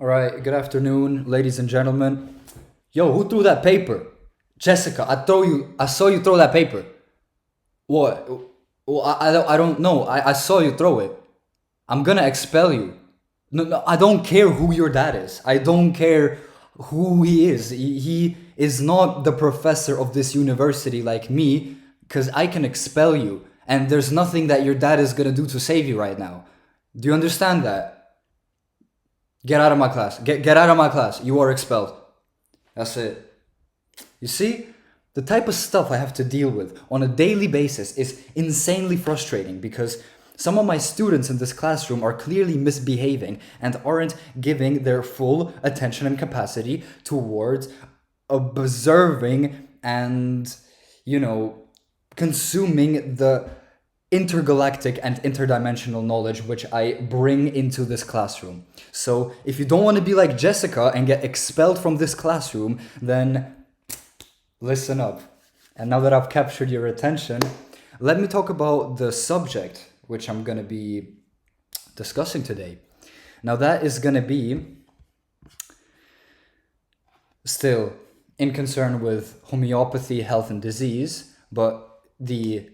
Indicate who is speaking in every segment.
Speaker 1: All right, good afternoon, ladies and gentlemen. Yo, who threw that paper? Jessica, I saw you throw that paper. What? Well, I don't know. I saw you throw it. I'm gonna expel you. No, I don't care who your dad is. I don't care who he is. He is not the professor of this university like me, because I can expel you. And there's nothing that your dad is gonna do to save you right now. Do you understand that? Get out of my class. Get out of my class. You are expelled. That's it. You see? The type of stuff I have to deal with on a daily basis is insanely frustrating because some of my students in this classroom are clearly misbehaving and aren't giving their full attention and capacity towards observing and, consuming the intergalactic and interdimensional knowledge which I bring into this classroom. So if you don't want to be like Jessica and get expelled from this classroom, then listen up. And now that I've captured your attention, let me talk about the subject which I'm going to be discussing today. Now that is going to be still in concern with homeopathy, health and disease, but the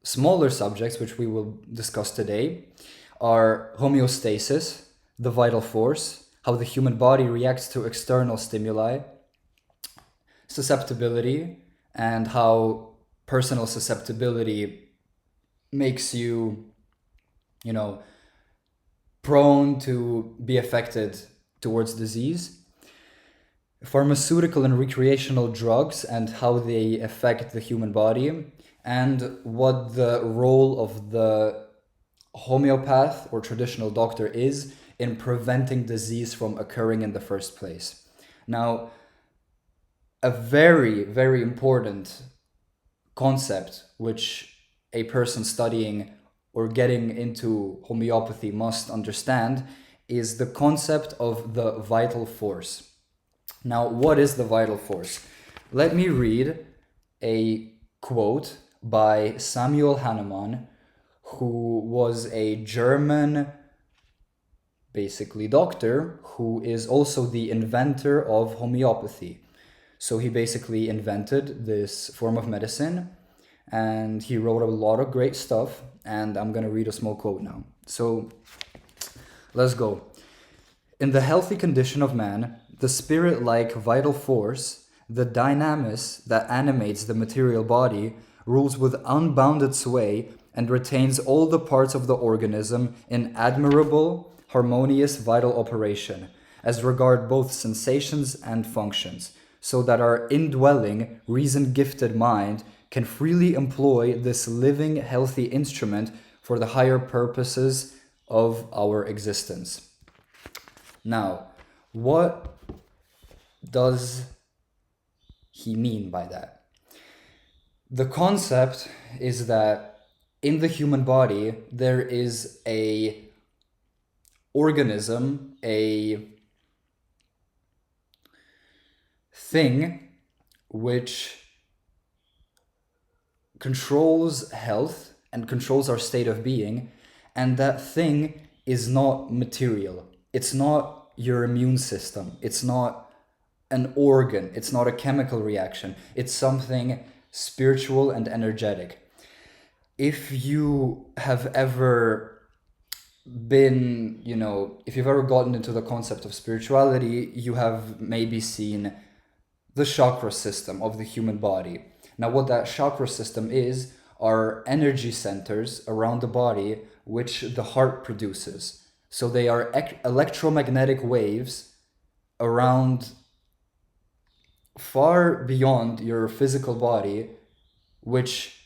Speaker 1: smaller subjects which we will discuss today are homeostasis, the vital force, how the human body reacts to external stimuli, susceptibility, and how personal susceptibility makes you, prone to be affected towards disease, pharmaceutical and recreational drugs and how they affect the human body, and what the role of the homeopath or traditional doctor is in preventing disease from occurring in the first place. Now, a very, very important concept which a person studying or getting into homeopathy must understand is the concept of the vital force. Now, what is the vital force? Let me read a quote by Samuel Hahnemann, who was a German, basically doctor, who is also the inventor of homeopathy. So he basically invented this form of medicine and he wrote a lot of great stuff, and I'm going to read a small quote now. So let's go. In the healthy condition of man, the spirit-like vital force, the dynamis that animates the material body, rules with unbounded sway and retains all the parts of the organism in admirable, harmonious vital operation, as regard both sensations and functions, so that our indwelling, reason-gifted mind can freely employ this living, healthy instrument for the higher purposes of our existence. Now, what does he mean by that? The concept is that in the human body, there is a organism, a thing which controls health and controls our state of being, and that thing is not material. It's not your immune system. It's not an organ. It's not a chemical reaction. It's something spiritual and energetic. If you have ever been, if you've ever gotten into the concept of spirituality, you have maybe seen the chakra system of the human body. Now, what that chakra system is are energy centers around the body which the heart produces. So they are electromagnetic waves around far beyond your physical body, which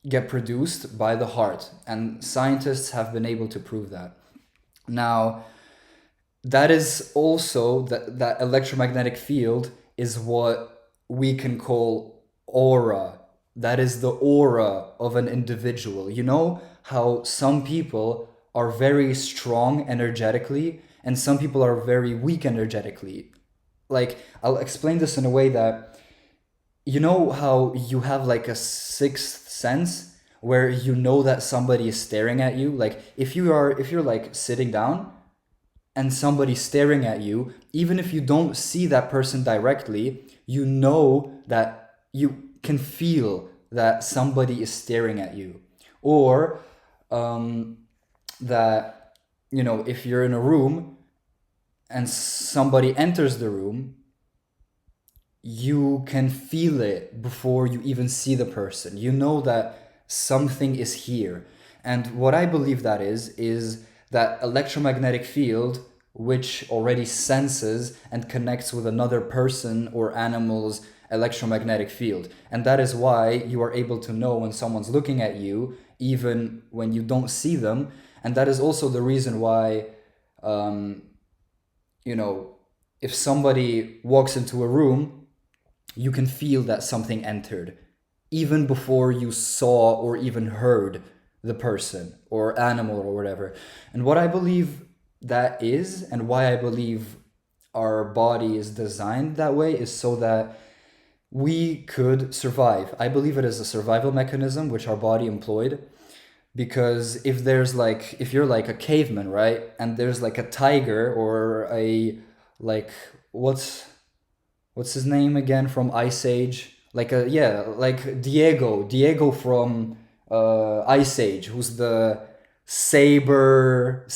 Speaker 1: get produced by the heart. And scientists have been able to prove that. Now, that is also, that electromagnetic field is what we can call aura. That is the aura of an individual. You know how some people are very strong energetically and some people are very weak energetically. Like, I'll explain this in a way that, you know how you have like a sixth sense where you know that somebody is staring at you? Like if you're like sitting down and somebody staring at you, even if you don't see that person directly, you know that you can feel that somebody is staring at you. Or that, if you're in a room and somebody enters the room, you can feel it before you even see the person. You know that something is here. And what I believe that is that electromagnetic field which already senses and connects with another person or animal's electromagnetic field. And that is why you are able to know when someone's looking at you, even when you don't see them. And that is also the reason why, if somebody walks into a room, you can feel that something entered, even before you saw or even heard the person or animal or whatever. And what I believe that is, and why I believe our body is designed that way, is so that we could survive. I believe it is a survival mechanism which our body employed. Because if you're like a caveman, right? And there's like a tiger or like, what's his name again from Ice Age? Like Diego from Ice Age, who's the saber-toothed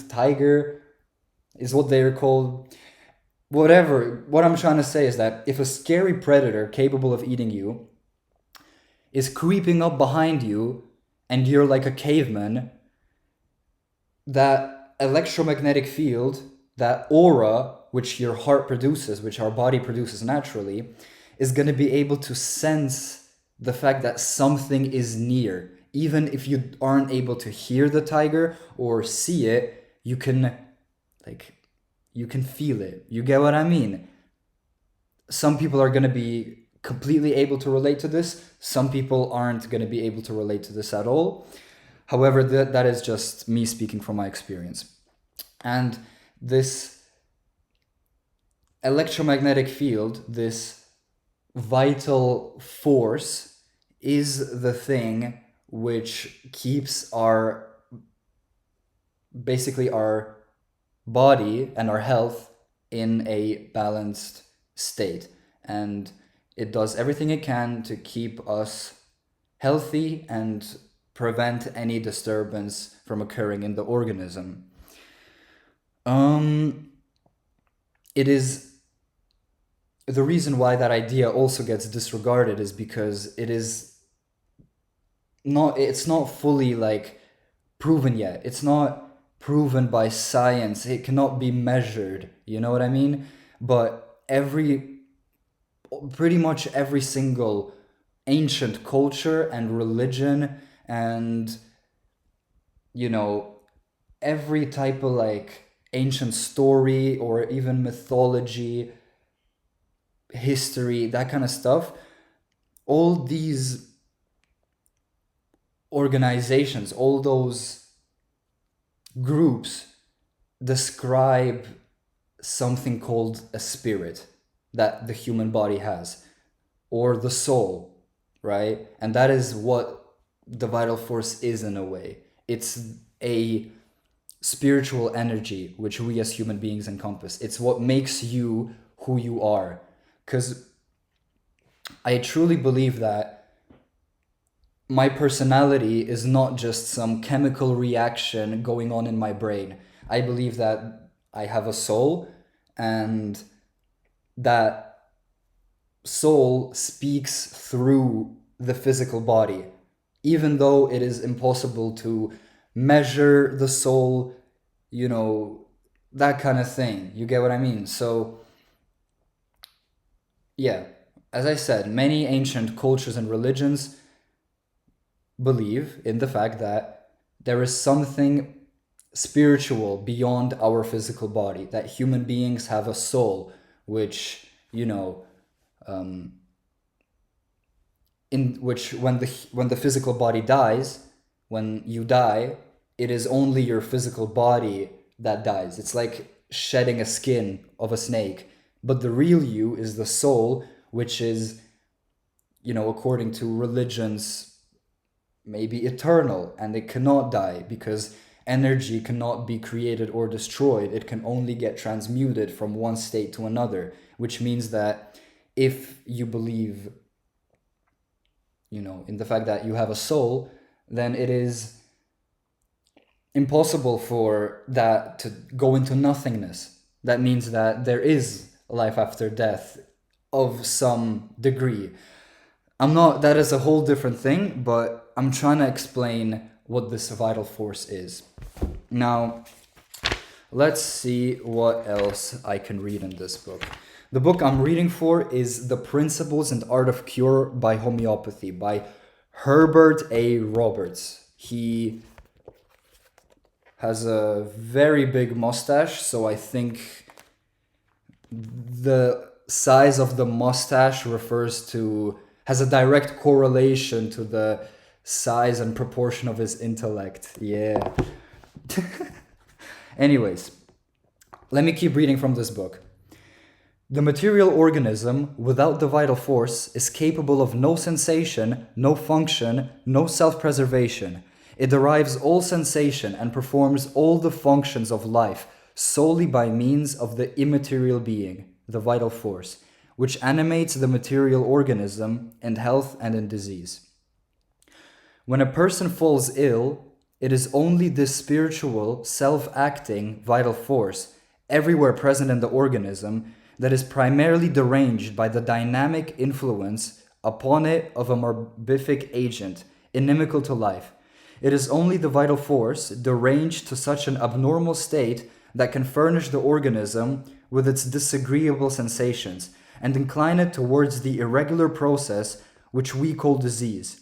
Speaker 1: tiger, is what they're called. Whatever. What I'm trying to say is that if a scary predator capable of eating you is creeping up behind you and you're like a caveman, that electromagnetic field, that aura, which your heart produces, which our body produces naturally, is going to be able to sense the fact that something is near. Even if you aren't able to hear the tiger or see it, you can feel it. You get what I mean? Some people are going to be completely able to relate to this. Some people aren't going to be able to relate to this at all. However, that is just me speaking from my experience. And this electromagnetic field, this vital force, is the thing which keeps our body and our health in a balanced state. And it does everything it can to keep us healthy and prevent any disturbance from occurring in the organism. It is the reason why that idea also gets disregarded is because it's not fully proven yet. It's not proven by science. It cannot be measured. You know what I mean? But pretty much every single ancient culture and religion and every type of ancient story or even mythology, history, that kind of stuff, all these organizations, all those groups describe something called a spirit that the human body has, or the soul, right? And that is what the vital force is in a way. It's a spiritual energy which we as human beings encompass. It's what makes you who you are. Because I truly believe that my personality is not just some chemical reaction going on in my brain. I believe that I have a soul, and that soul speaks through the physical body, even though it is impossible to measure the soul, that kind of thing. You get what I mean? So, yeah, as I said, many ancient cultures and religions believe in the fact that there is something spiritual beyond our physical body, that human beings have a soul, which, in which when the physical body dies, when you die, it is only your physical body that dies. It's like shedding a skin of a snake, but the real you is the soul, which is, according to religions, maybe eternal, and it cannot die because energy cannot be created or destroyed. It can only get transmuted from one state to another, which means that if you believe, in the fact that you have a soul, then it is impossible for that to go into nothingness. That means that there is life after death of some degree. That is a whole different thing, but I'm trying to explain what this vital force is. Now, let's see what else I can read in this book. The book I'm reading for is The Principles and Art of Cure by Homeopathy by Herbert A. Roberts. He has a very big mustache, so I think the size of the mustache has a direct correlation to the size and proportion of his intellect. Yeah. Anyways, let me keep reading from this book. The material organism, without the vital force, is capable of no sensation, no function, no self-preservation. It derives all sensation and performs all the functions of life solely by means of the immaterial being, the vital force, which animates the material organism in health and in disease. When a person falls ill, it is only this spiritual, self-acting, vital force, everywhere present in the organism, that is primarily deranged by the dynamic influence upon it of a morbific agent, inimical to life. It is only the vital force, deranged to such an abnormal state, that can furnish the organism with its disagreeable sensations, and incline it towards the irregular process which we call disease.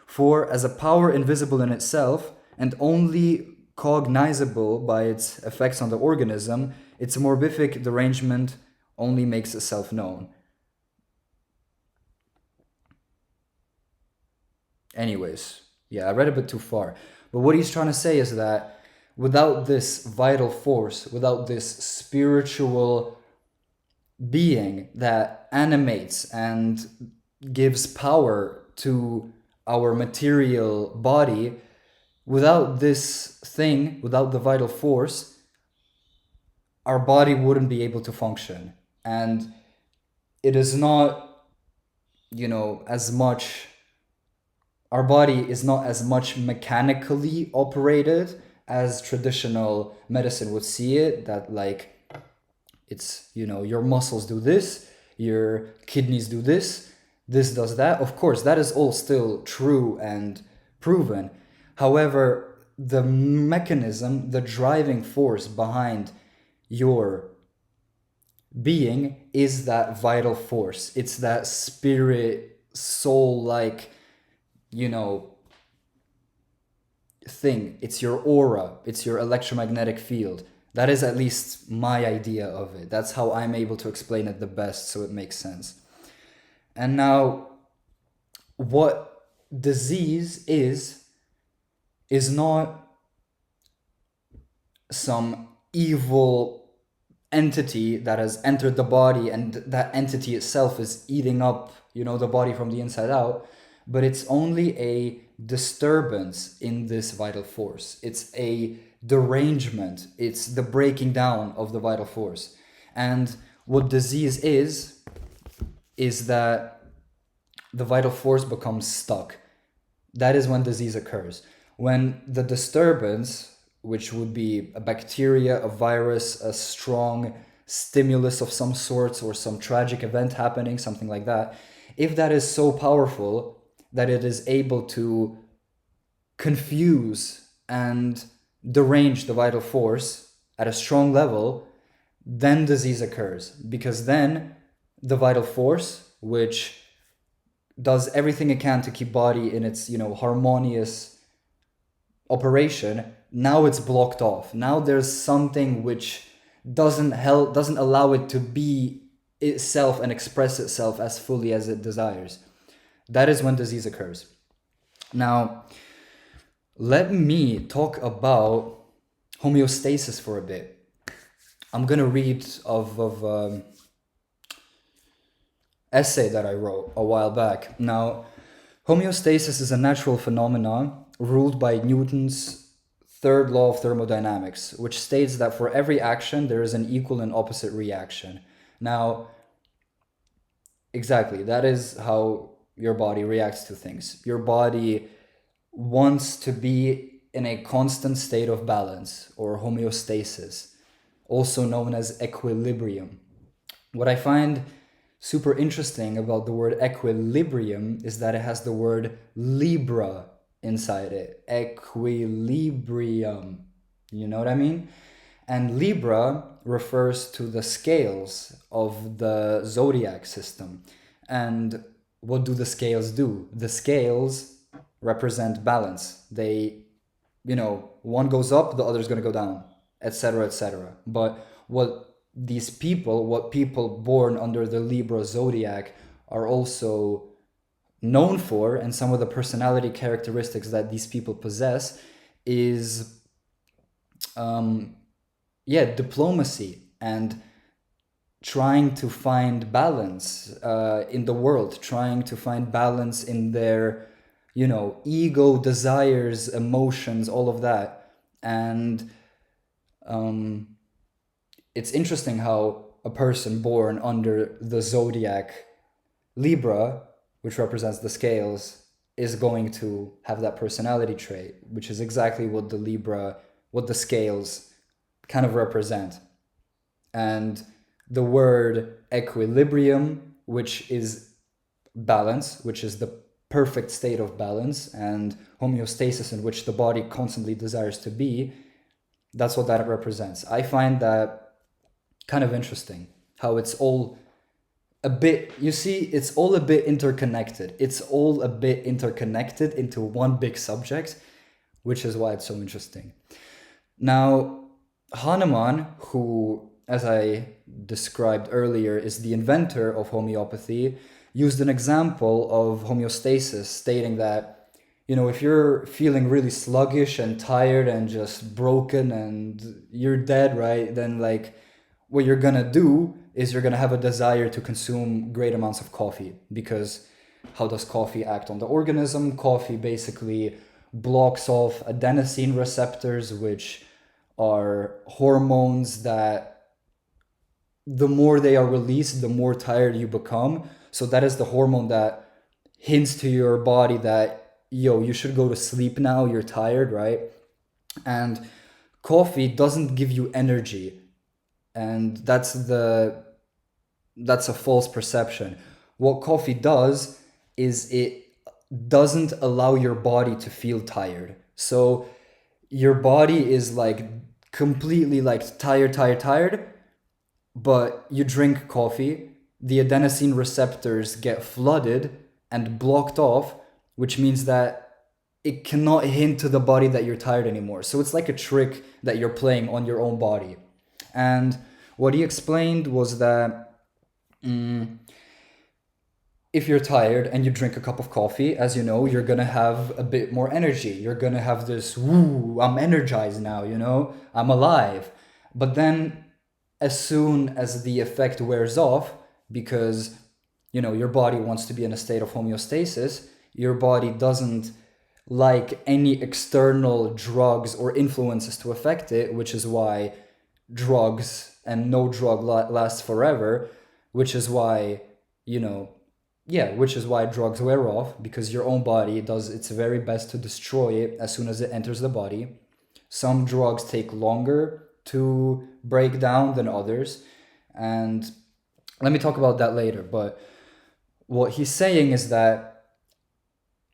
Speaker 1: For, as a power invisible in itself, and only cognizable by its effects on the organism, its morbific derangement only makes itself known. Anyways, yeah, I read a bit too far. But what he's trying to say is that without this vital force, without this spiritual being that animates and gives power to our material body, without this thing, without the vital force, our body wouldn't be able to function. And it is not, as much, our body is not as much mechanically operated as traditional medicine would see it, that like, it's, your muscles do this, your kidneys do this does that. Of course, that is all still true and proven. However, the mechanism, the driving force behind your being is that vital force. It's that spirit, soul-like, thing. It's your aura. It's your electromagnetic field. That is at least my idea of it. That's how I'm able to explain it the best, so it makes sense. And now, what disease is not some evil entity that has entered the body and that entity itself is eating up, the body from the inside out, but it's only a disturbance in this vital force. It's a derangement. It's the breaking down of the vital force. And what disease is that the vital force becomes stuck. That is when disease occurs. When the disturbance, which would be a bacteria, a virus, a strong stimulus of some sorts, or some tragic event happening, something like that, if that is so powerful that it is able to confuse and derange the vital force at a strong level, then disease occurs. Because then the vital force, which does everything it can to keep body in its, harmonious operation, now it's blocked off. Now there's something which doesn't allow it to be itself and express itself as fully as it desires. That is when disease occurs. Now, let me talk about homeostasis for a bit. I'm gonna read of essay that I wrote a while back. Now, homeostasis is a natural phenomenon ruled by Newton's third law of thermodynamics, which states that for every action, there is an equal and opposite reaction. Now, exactly, that is how your body reacts to things. Your body wants to be in a constant state of balance or homeostasis, also known as equilibrium. What I find super interesting about the word equilibrium is that it has the word Libra inside it. Equilibrium. You know what I mean? And Libra refers to the scales of the zodiac system. And what do the scales do? The scales represent balance. They, one goes up, the other's going to go down, etc., etc. But what people born under the Libra zodiac are also known for, and some of the personality characteristics that these people possess is diplomacy and trying to find balance in the world, trying to find balance in their, ego, desires, emotions, all of that. And it's interesting how a person born under the zodiac Libra, which represents the scales, is going to have that personality trait, which is exactly what the scales kind of represent. And the word equilibrium, which is balance, which is the perfect state of balance, and homeostasis, in which the body constantly desires to be, that's what that represents. I find that kind of interesting, how it's all a bit, it's all a bit interconnected. It's all a bit interconnected into one big subject, which is why it's so interesting. Now, Hahnemann, who, as I described earlier, is the inventor of homeopathy, used an example of homeostasis, stating that, if you're feeling really sluggish and tired and just broken and you're dead, right, then what you're gonna do is you're gonna have a desire to consume great amounts of coffee, because how does coffee act on the organism? Coffee basically blocks off adenosine receptors, which are hormones that the more they are released, the more tired you become. So that is the hormone that hints to your body that, you should go to sleep now, you're tired, right? And coffee doesn't give you energy. And that's a false perception. What coffee does is it doesn't allow your body to feel tired. So your body is completely tired, but you drink coffee, the adenosine receptors get flooded and blocked off, which means that it cannot hint to the body that you're tired anymore. So it's like a trick that you're playing on your own body. And what he explained was that if you're tired and you drink a cup of coffee, as you know, you're gonna have a bit more energy. You're gonna have this, woo, I'm energized now, I'm alive. But then as soon as the effect wears off, because, your body wants to be in a state of homeostasis, your body doesn't like any external drugs or influences to affect it, which is why drugs and no drug lasts forever, which is why, which is why drugs wear off, because your own body does its very best to destroy it as soon as it enters the body. Some drugs take longer to break down than others, and let me talk about that later. But what he's saying is that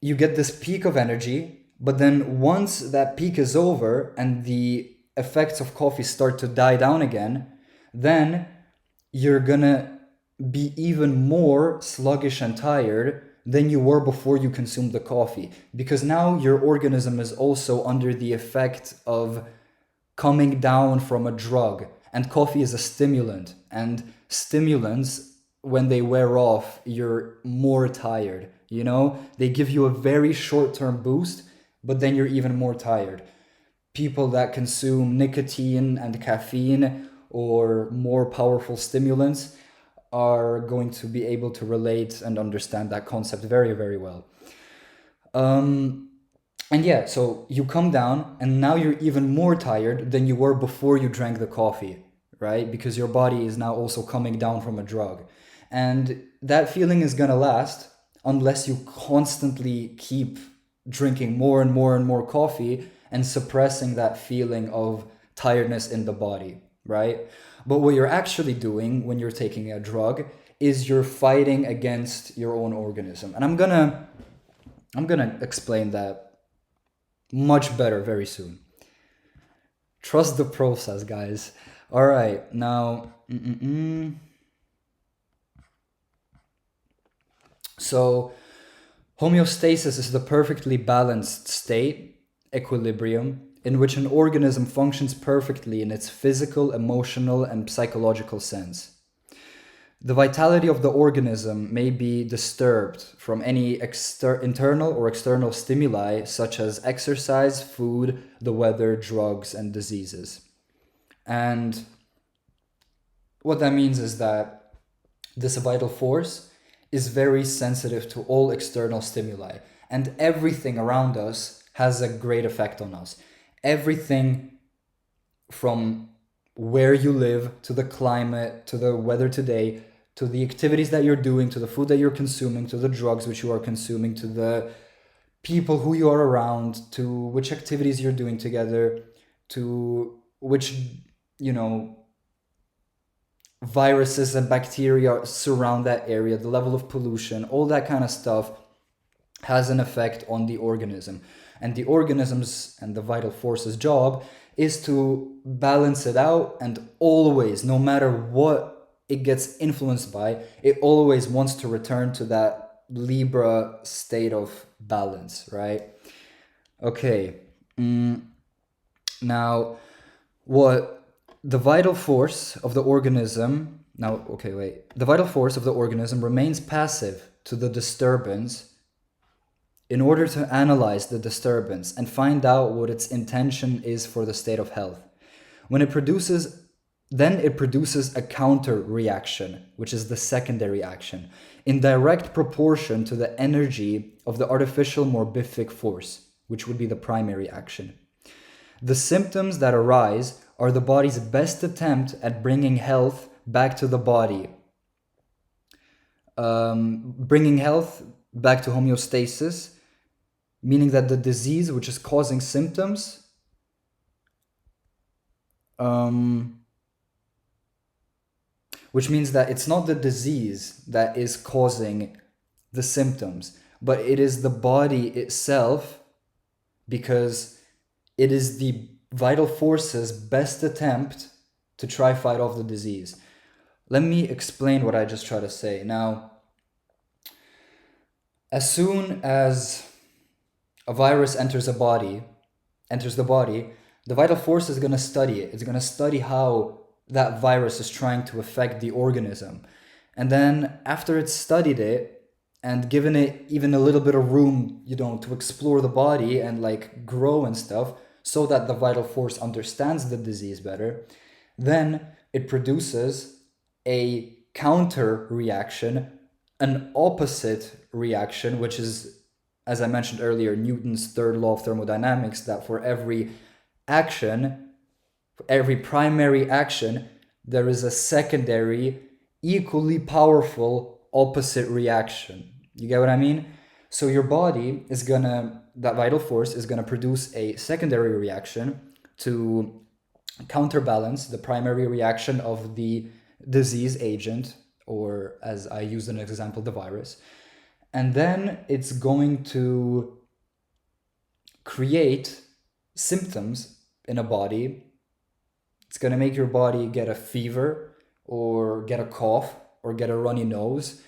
Speaker 1: you get this peak of energy, but then once that peak is over and the effects of coffee start to die down again, then you're gonna be even more sluggish and tired than you were before you consumed the coffee, because now your organism is also under the effect of coming down from a drug, and coffee is a stimulant, and stimulants, when they wear off, you're more tired. They give you a very short-term boost, but then you're even more tired. People that consume nicotine and caffeine or more powerful stimulants are going to be able to relate and understand that concept very, very well. And yeah, so you come down and now you're even more tired than you were before you drank the coffee, right? Because your body is now also coming down from a drug. And that feeling is gonna last unless you constantly keep drinking more and more and more coffee and suppressing that feeling of tiredness in the body, right? But what you're actually doing when you're taking a drug is you're fighting against your own organism. And I'm gonna explain that much better very soon. Trust the process, guys. All right, now, so homeostasis is the perfectly balanced state, equilibrium, in which an organism functions perfectly in its physical, emotional, and psychological sense. The vitality of the organism may be disturbed from any internal or external stimuli such as exercise, food, the weather, drugs, and diseases. And what that means is that this vital force is very sensitive to all external stimuli, and everything around us has a great effect on us. Everything from where you live to the climate to the weather today to the activities that you're doing to the food that you're consuming to the drugs which you are consuming to the people who you are around to which activities you're doing together to which you know viruses and bacteria surround that area, the level of pollution, all that kind of stuff has an effect on the organism. And the organism's and the vital force's job is to balance it out, and always, no matter what it gets influenced by, it always wants to return to that Libra state of balance, right? Okay. Now, what the vital force of the organism now okay wait the vital force of the organism remains passive to the disturbance in order to analyze the disturbance and find out what its intention is for the state of health. When it produces then it produces a counter reaction, which is the secondary action, in direct proportion to the energy of the artificial morbific force, which would be the primary action. The symptoms that arise are the body's best attempt at bringing health back to the body. Bringing health back to homeostasis, meaning that the disease which is causing symptoms which means that it's not the disease that is causing the symptoms, but it is the body itself, because it is the vital force's best attempt to try fight off the disease. Let me explain what I just tried to say. Now, as soon as a virus enters the body, the vital force is going to study it. It's going to study how that virus is trying to affect the organism. And then after it's studied it and given it even a little bit of room, to explore the body and like grow and stuff, so that the vital force understands the disease better, then it produces a counter reaction, an opposite reaction, which is, as I mentioned earlier, Newton's third law of thermodynamics, that for every primary action, there is a secondary, equally powerful opposite reaction. You get what I mean? So your body is that vital force is gonna produce a secondary reaction to counterbalance the primary reaction of the disease agent, or as I used an example, the virus. And then it's going to create symptoms in a body. It's going to make your body get a fever or get a cough or get a runny nose.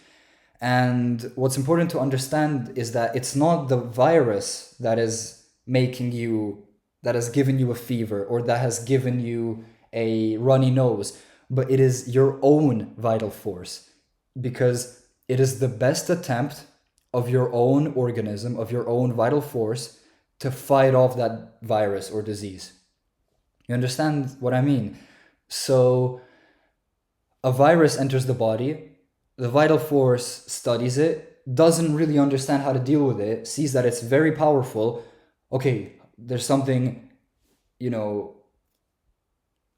Speaker 1: And what's important to understand is that it's not the virus that has given you a fever or that has given you a runny nose, but it is your own vital force, because it is the best attempt of your own organism, of your own vital force, to fight off that virus or disease. You understand what I mean? So a virus enters the body, the vital force studies it, doesn't really understand how to deal with it, sees that it's very powerful, okay, there's something, you know,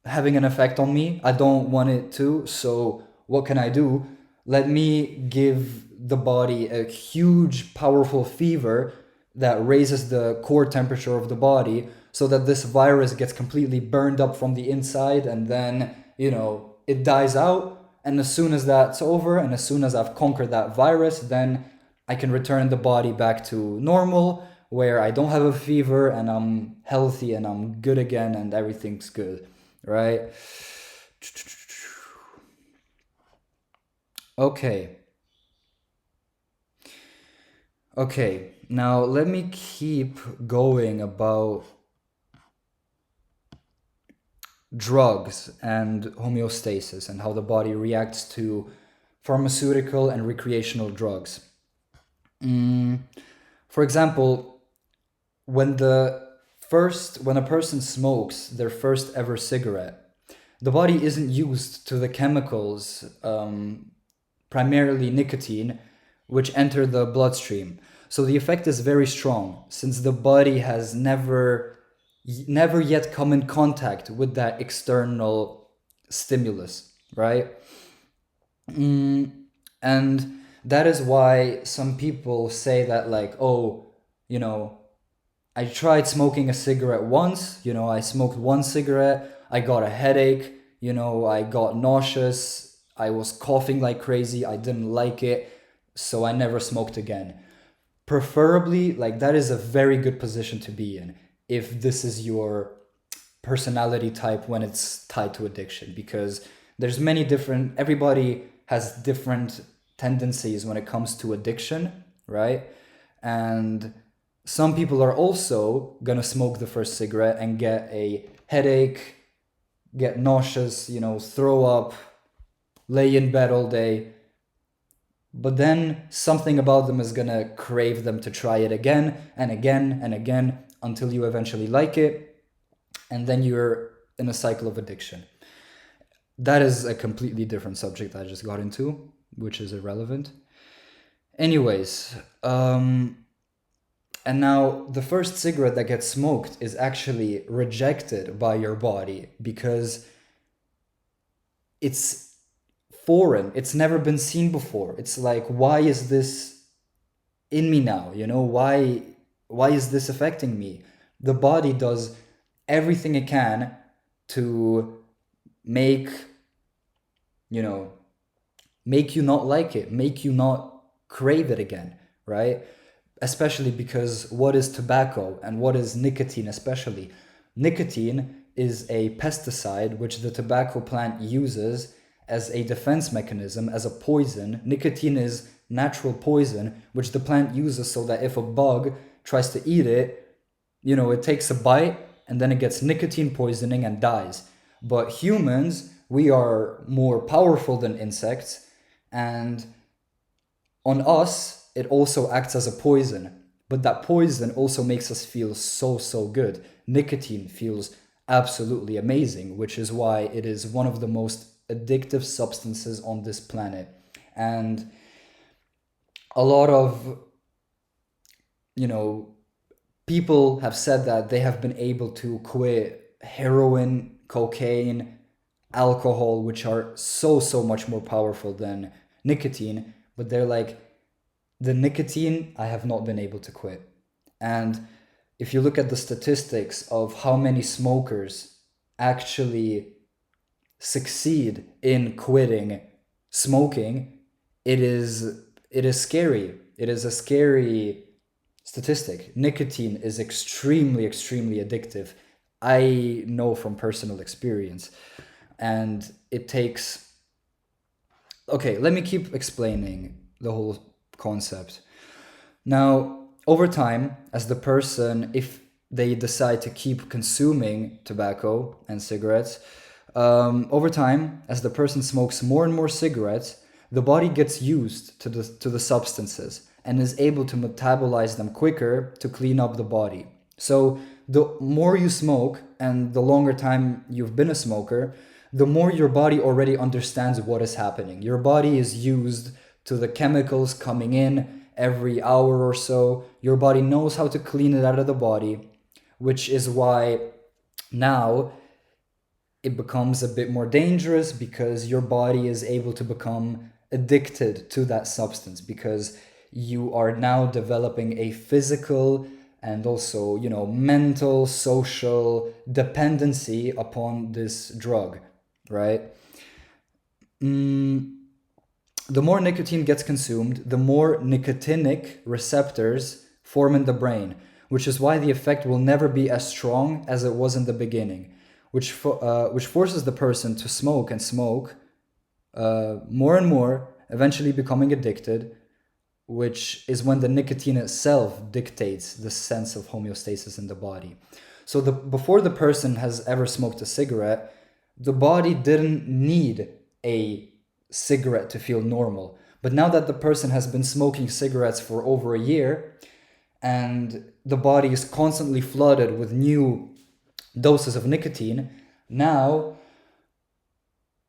Speaker 1: having an effect on me. I don't want it to. So what can I do? Let me give the body a huge, powerful fever that raises the core temperature of the body so that this virus gets completely burned up from the inside, and then, it dies out. And as soon as that's over, and as soon as I've conquered that virus, then I can return the body back to normal, where I don't have a fever and I'm healthy and I'm good again and everything's good, right? Okay. Okay. Now let me keep going about drugs and homeostasis and how the body reacts to pharmaceutical and recreational drugs. For example, when a person smokes their first ever cigarette, the body isn't used to the chemicals, primarily nicotine, which enter the bloodstream. So the effect is very strong since the body has never yet come in contact with that external stimulus, right? And that is why some people say that, like, oh, you know, I tried smoking a cigarette once, I smoked one cigarette, I got a headache, I got nauseous, I was coughing like crazy, I didn't like it, so I never smoked again. Preferably, like, that is a very good position to be in if this is your personality type when it's tied to addiction, because everybody has different tendencies when it comes to addiction, right? And some people are also gonna smoke the first cigarette and get a headache, get nauseous, throw up, lay in bed all day. But then something about them is gonna crave them to try it again and again and again until you eventually like it. And then you're in a cycle of addiction. That is a completely different subject I just got into, which is irrelevant. Anyways, and now the first cigarette that gets smoked is actually rejected by your body because it's foreign. It's never been seen before. It's like, why is this in me now? Why is this affecting me? The body does everything it can to make make you not like it, make you not crave it again, right? Especially because what is tobacco and what is nicotine especially? Nicotine is a pesticide which the tobacco plant uses as a defense mechanism, as a poison. Nicotine is natural poison which the plant uses so that if a bug tries to eat it, it takes a bite and then it gets nicotine poisoning and dies. But humans, we are more powerful than insects, and on us, it also acts as a poison. But that poison also makes us feel so, so good. Nicotine feels absolutely amazing, which is why it is one of the most addictive substances on this planet. And a lot of, people have said that they have been able to quit heroin, cocaine, alcohol, which are so, so much more powerful than nicotine. But they're like, the nicotine, I have not been able to quit. And if you look at the statistics of how many smokers actually succeed in quitting smoking, it is scary. It is a scary statistic. Nicotine is extremely, extremely addictive. I know from personal experience. And it takes... Okay, let me keep explaining the whole concept. Now, over time, as the person, if they decide to keep consuming tobacco and cigarettes, over time, as the person smokes more and more cigarettes, the body gets used to the substances and is able to metabolize them quicker to clean up the body. So the more you smoke and the longer time you've been a smoker, the more your body already understands what is happening. Your body is used to the chemicals coming in every hour or so. Your body knows how to clean it out of the body, which is why now it becomes a bit more dangerous, because your body is able to become addicted to that substance, because you are now developing a physical and also, mental, social dependency upon this drug, right? The more nicotine gets consumed, the more nicotinic receptors form in the brain, which is why the effect will never be as strong as it was in the beginning, which forces the person to smoke and smoke more and more, eventually becoming addicted, which is when the nicotine itself dictates the sense of homeostasis in the body. So before the person has ever smoked a cigarette, the body didn't need a cigarette to feel normal. But now that the person has been smoking cigarettes for over a year, and the body is constantly flooded with new doses of nicotine, now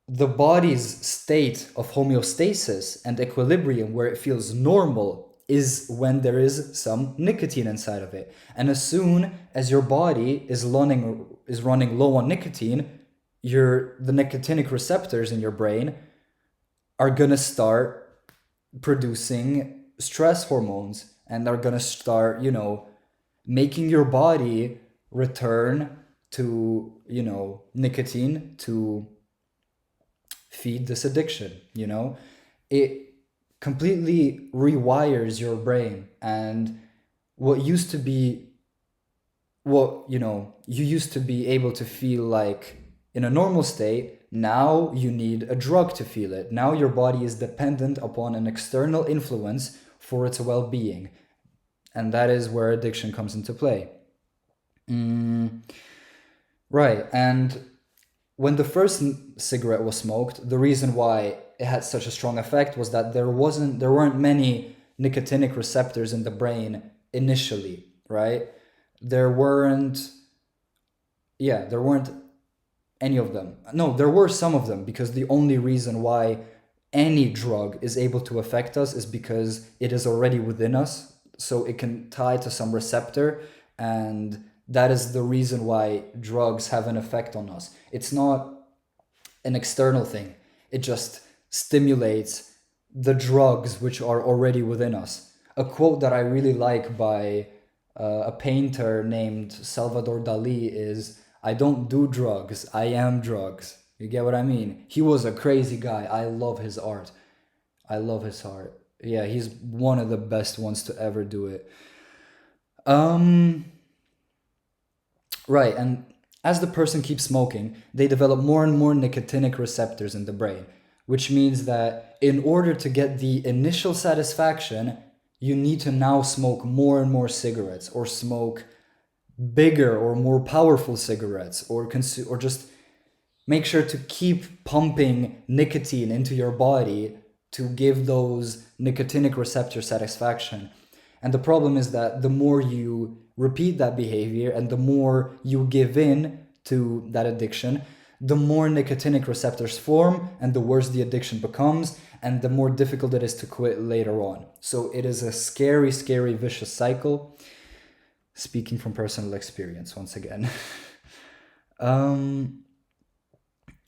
Speaker 1: the body's state of homeostasis and equilibrium, where it feels normal, is when there is some nicotine inside of it. And as soon as your body is running low on nicotine, the nicotinic receptors in your brain are gonna start producing stress hormones, and are gonna start, making your body return to, nicotine to feed this addiction. It completely rewires your brain, and what used to be you used to be able to feel like in a normal state, now you need a drug to feel it. Now your body is dependent upon an external influence for its well-being, and that is where addiction comes into play. Right. And when the first cigarette was smoked, the reason why it had such a strong effect was that there weren't many nicotinic receptors in the brain initially, right? There weren't any of them. No, there were some of them, because the only reason why any drug is able to affect us is because it is already within us, so it can tie to some receptor, and that is the reason why drugs have an effect on us. It's not an external thing. It just stimulates the drugs which are already within us. A quote that I really like by a painter named Salvador Dali is, "I don't do drugs, I am drugs." You get what I mean? He was a crazy guy. I love his art. Yeah, he's one of the best ones to ever do it. Right, and as the person keeps smoking, they develop more and more nicotinic receptors in the brain, which means that in order to get the initial satisfaction, you need to now smoke more and more cigarettes, or smoke bigger or more powerful cigarettes, or just make sure to keep pumping nicotine into your body to give those nicotinic receptor satisfaction. And the problem is that the more you repeat that behavior and the more you give in to that addiction, the more nicotinic receptors form and the worse the addiction becomes, and the more difficult it is to quit later on. So it is a scary, scary, vicious cycle. Speaking from personal experience, once again.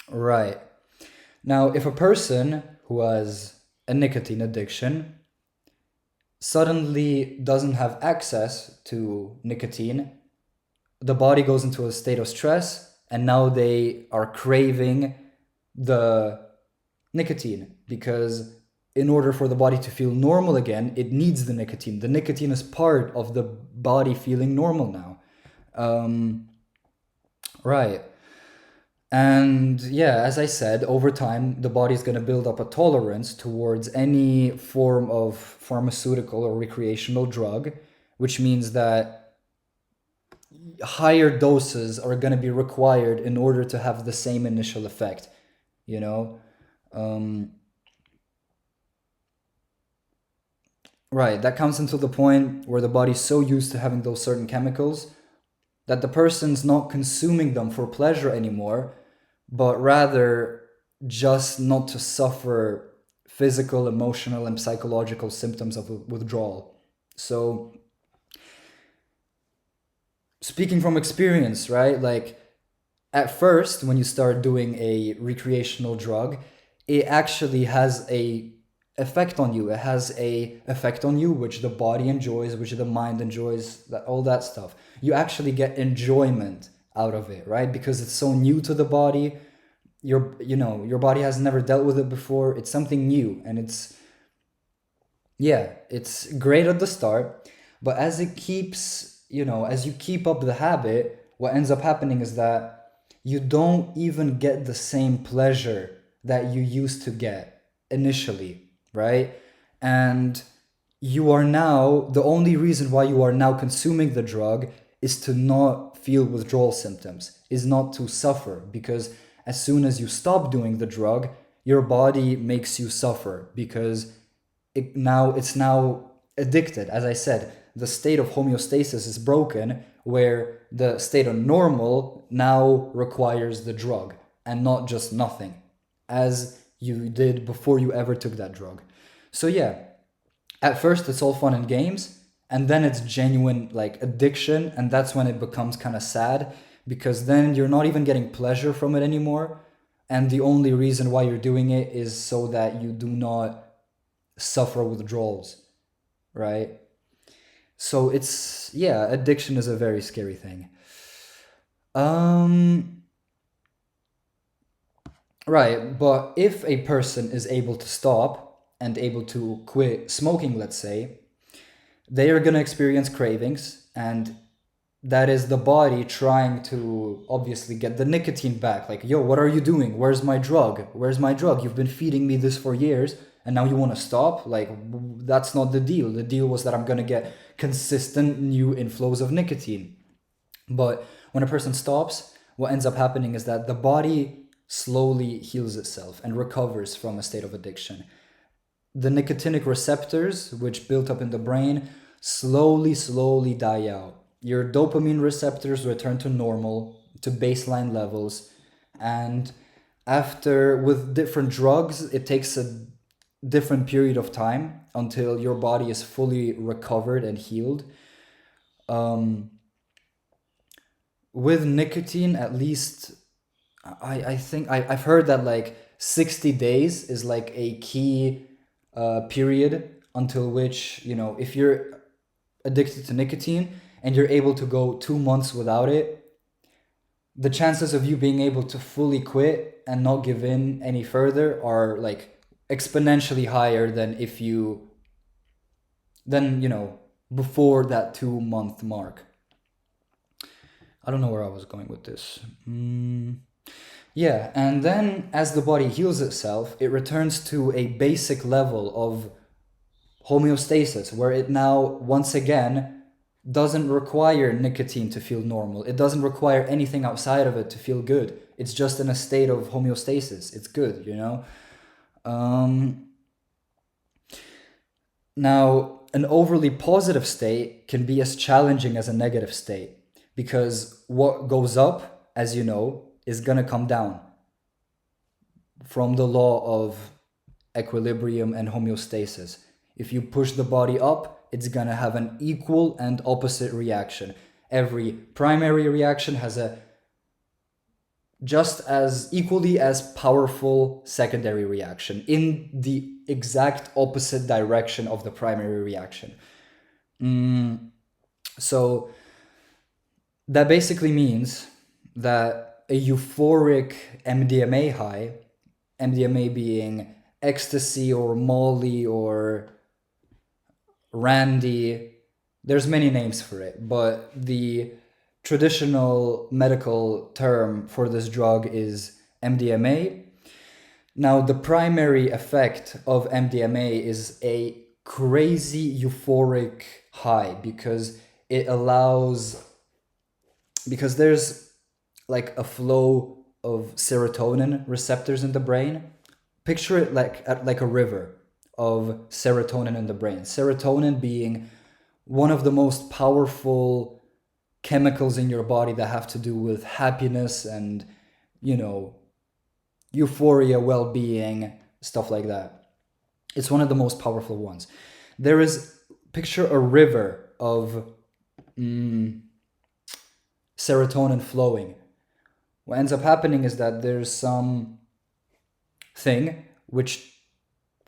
Speaker 1: Right. Now, if a person who has a nicotine addiction suddenly doesn't have access to nicotine, the body goes into a state of stress, and now they are craving the nicotine, because in order for the body to feel normal again, it needs the nicotine. The nicotine is part of the body feeling normal now. Right. And yeah, as I said, over time, the body's going to build up a tolerance towards any form of pharmaceutical or recreational drug, which means that higher doses are going to be required in order to have the same initial effect, you know? Right, that comes until the point where the body's so used to having those certain chemicals that the person's not consuming them for pleasure anymore, but rather just not to suffer physical, emotional, and psychological symptoms of withdrawal. So, speaking from experience, right? Like, at first, when you start doing a recreational drug, it actually has a effect on you. It has a effect on you which the body enjoys, which the mind enjoys, all that stuff. You actually get enjoyment out of it, right? Because it's so new to the body. Your body has never dealt with it before. It's something new, and it's great at the start, but as it keeps, as you keep up the habit, what ends up happening is that you don't even get the same pleasure that you used to get initially, right? And you are now, the only reason why you are now consuming the drug is to not feel withdrawal symptoms, is not to suffer, because as soon as you stop doing the drug, your body makes you suffer because it's now addicted. As I said, the state of homeostasis is broken, where the state of normal now requires the drug and not just nothing, as you did before you ever took that drug. So yeah, at first it's all fun and games, and then it's genuine like addiction, and that's when it becomes kind of sad, because then you're not even getting pleasure from it anymore, and the only reason why you're doing it is so that you do not suffer withdrawals, right? So addiction is a very scary thing. Right, but if a person is able to stop and able to quit smoking, let's say, they are going to experience cravings, and that is the body trying to obviously get the nicotine back. Like, yo, what are you doing? Where's my drug? Where's my drug? You've been feeding me this for years, and now you want to stop? Like, that's not the deal. The deal was that I'm going to get consistent new inflows of nicotine. But when a person stops, what ends up happening is that the body slowly heals itself and recovers from a state of addiction. The nicotinic receptors, which built up in the brain, slowly die out. Your dopamine receptors return to normal, to baseline levels, and with different drugs, it takes a different period of time until your body is fully recovered and healed. With nicotine, at least, I think I've heard that like 60 days is like a key period until which, if you're addicted to nicotine and you're able to go 2 months without it, the chances of you being able to fully quit and not give in any further are like exponentially higher than before that 2 month mark. I don't know where I was going with this. Yeah, and then as the body heals itself, it returns to a basic level of homeostasis, where it now, once again, doesn't require nicotine to feel normal. It doesn't require anything outside of it to feel good. It's just in a state of homeostasis. It's good, Now, an overly positive state can be as challenging as a negative state, because what goes up, as you know, is going to come down from the law of equilibrium and homeostasis. If you push the body up, it's going to have an equal and opposite reaction. Every primary reaction has a just as equally as powerful secondary reaction in the exact opposite direction of the primary reaction. So that basically means that a euphoric MDMA high, MDMA being ecstasy or Molly or Randy, there's many names for it, but the traditional medical term for this drug is MDMA. Now, the primary effect of MDMA is a crazy euphoric high, because there's like a flow of serotonin receptors in the brain. Picture it like a river of serotonin in the brain. Serotonin being one of the most powerful chemicals in your body that have to do with happiness and, euphoria, well-being, stuff like that. It's one of the most powerful ones. There is, picture a river of serotonin flowing. What ends up happening is that there's some thing which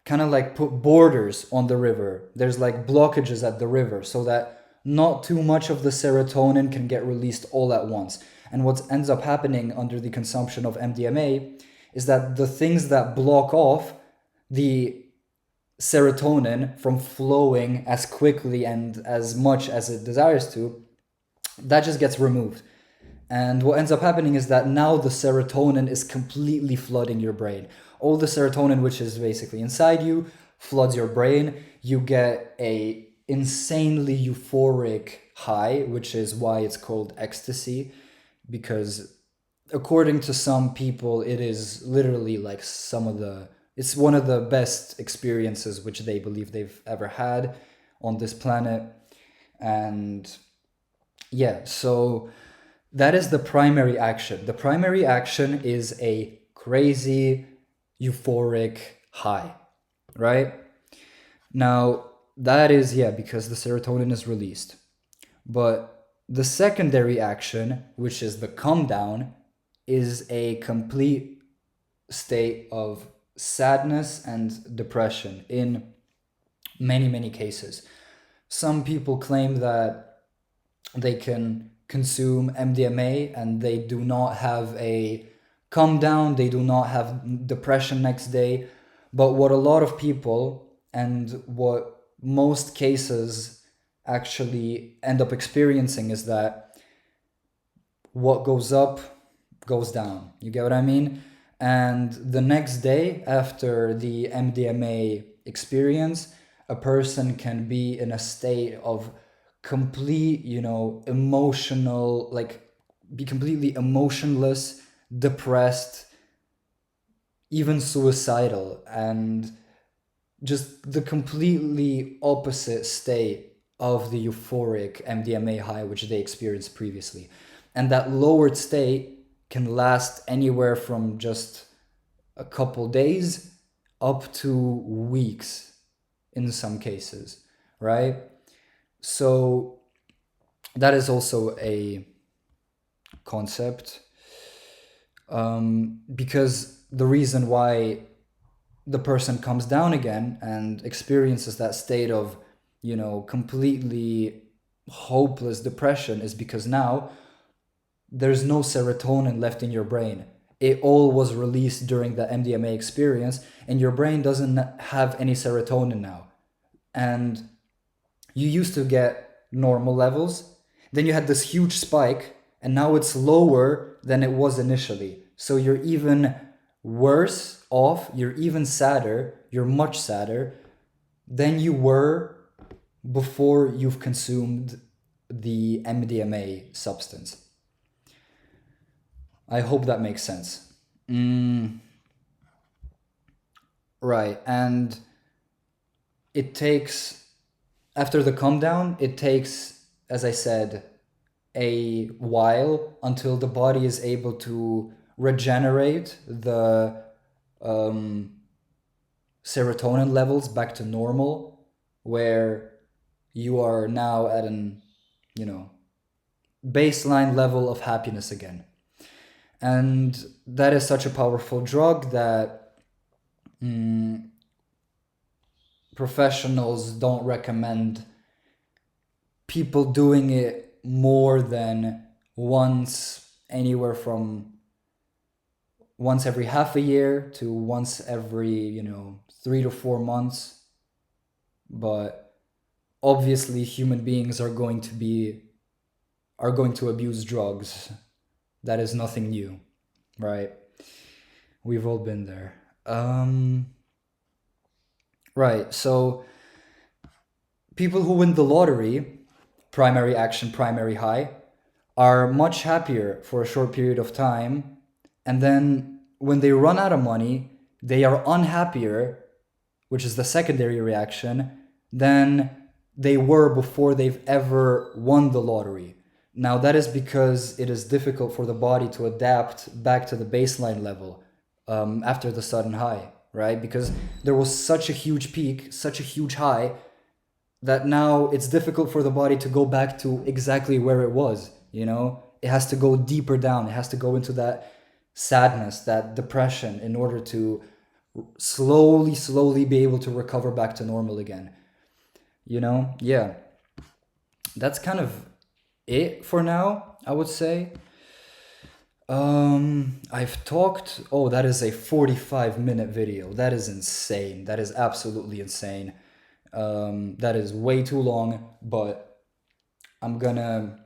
Speaker 1: kind of like put borders on the river. There's like blockages at the river so that not too much of the serotonin can get released all at once. And what ends up happening under the consumption of MDMA is that the things that block off the serotonin from flowing as quickly and as much as it desires to, that just gets removed. And what ends up happening is that now the serotonin is completely flooding your brain. All the serotonin, which is basically inside you, floods your brain. You get a insanely euphoric high, which is why it's called ecstasy, because according to some people, it is literally like it's one of the best experiences which they believe they've ever had on this planet. And yeah, so that is the primary action. The primary action is a crazy, euphoric high, right? Now, that is, yeah, because the serotonin is released. But the secondary action, which is the come down, is a complete state of sadness and depression in many, many cases. Some people claim that they can consume MDMA and they do not have a come down, they do not have depression next day. But what a lot of people and what most cases actually end up experiencing is that what goes up goes down. You get what I mean? And the next day after the MDMA experience, a person can be in a state of complete, emotional, like be completely emotionless, depressed, even suicidal, and just the completely opposite state of the euphoric MDMA high which they experienced previously. And that lowered state can last anywhere from just a couple days up to weeks in some cases, right? So that is also a concept, because the reason why the person comes down again and experiences that state of, completely hopeless depression is because now there's no serotonin left in your brain. It all was released during the MDMA experience, and your brain doesn't have any serotonin now. And you used to get normal levels, then you had this huge spike, and now it's lower than it was initially. So you're even worse off, you're even sadder, you're much sadder than you were before you've consumed the MDMA substance. I hope that makes sense. Right, and it takes, after the come down, it takes, as I said, a while until the body is able to regenerate the serotonin levels back to normal, where you are now at an, baseline level of happiness again. And that is such a powerful drug that professionals don't recommend people doing it more than once, anywhere from once every half a year to once every 3 to 4 months. But obviously human beings are going to abuse drugs. That is nothing new, right? We've all been there. Right, so people who win the lottery, primary action, primary high, are much happier for a short period of time. And then when they run out of money, they are unhappier, which is the secondary reaction, than they were before they've ever won the lottery. Now, that is because it is difficult for the body to adapt back to the baseline level after the sudden high, right? Because there was such a huge peak, such a huge high, that now it's difficult for the body to go back to exactly where it was, you know? It has to go deeper down. It has to go into that sadness, that depression, in order to slowly be able to recover back to normal again. You know? Yeah. That's kind of it for now, I would say. I've talked. Oh, that is a 45-minute video. That is insane. That is absolutely insane. That is way too long, but I'm gonna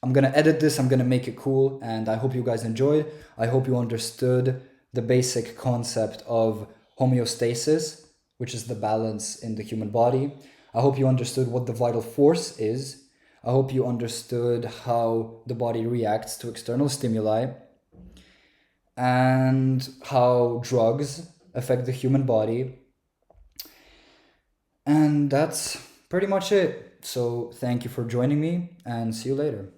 Speaker 1: I'm gonna edit this. I'm gonna make it cool, and I hope you guys enjoyed. I hope you understood the basic concept of homeostasis, which is the balance in the human body. I hope you understood what the vital force is. I hope you understood how the body reacts to external stimuli and how drugs affect the human body. And that's pretty much it. So thank you for joining me, and see you later.